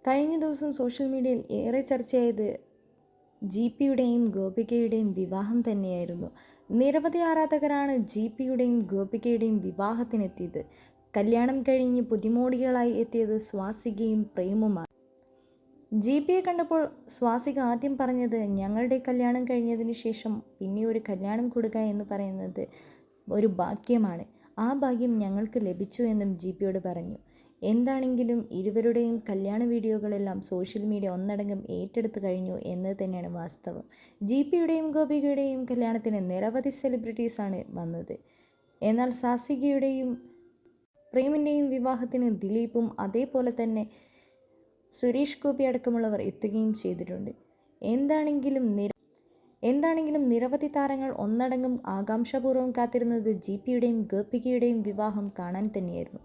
കഴിഞ്ഞ ദിവസം സോഷ്യൽ മീഡിയയിൽ ഏറെ ചർച്ചയായത് GPയുടെയും ഗോപികയുടെയും വിവാഹം തന്നെയായിരുന്നു. നിരവധി ആരാധകരാണ് GPയുടെയും ഗോപികയുടെയും വിവാഹത്തിനെത്തിയത്. കല്യാണം കഴിഞ്ഞ് പുതിമോടികളായി എത്തിയത് സ്വാസികയും പ്രേമുമാണ്. GPയെ കണ്ടപ്പോൾ സ്വാസിക ആദ്യം പറഞ്ഞത്, ഞങ്ങളുടെ കല്യാണം കഴിഞ്ഞതിന് ശേഷം പിന്നെ ഒരു കല്യാണം കൊടുക്കുക എന്ന് പറയുന്നത് ഒരു ഭാഗ്യമാണ്. ആ ഭാഗ്യം ഞങ്ങൾക്ക് ലഭിച്ചു എന്നും GPയോട് പറഞ്ഞു. എന്താണെങ്കിലും ഇരുവരുടെയും കല്യാണ വീഡിയോകളെല്ലാം സോഷ്യൽ മീഡിയ ഒന്നടങ്കം ഏറ്റെടുത്തു കഴിഞ്ഞു എന്നത് തന്നെയാണ് വാസ്തവം. GPയുടെയും ഗോപികയുടെയും കല്യാണത്തിന് നിരവധി സെലിബ്രിറ്റീസാണ് വന്നത്. എന്നാൽ സ്വാസികയുടെയും പ്രേമിൻ്റെയും വിവാഹത്തിന് ദിലീപും അതേപോലെ തന്നെ സുരേഷ് ഗോപി അടക്കമുള്ളവർ എത്തുകയും ചെയ്തിട്ടുണ്ട്. എന്താണെങ്കിലും നിരവധി താരങ്ങൾ ഒന്നടങ്കം ആകാംക്ഷാപൂർവ്വം കാത്തിരുന്നത് GPയുടെയും ഗോപികയുടെയും വിവാഹം കാണാൻ തന്നെയായിരുന്നു.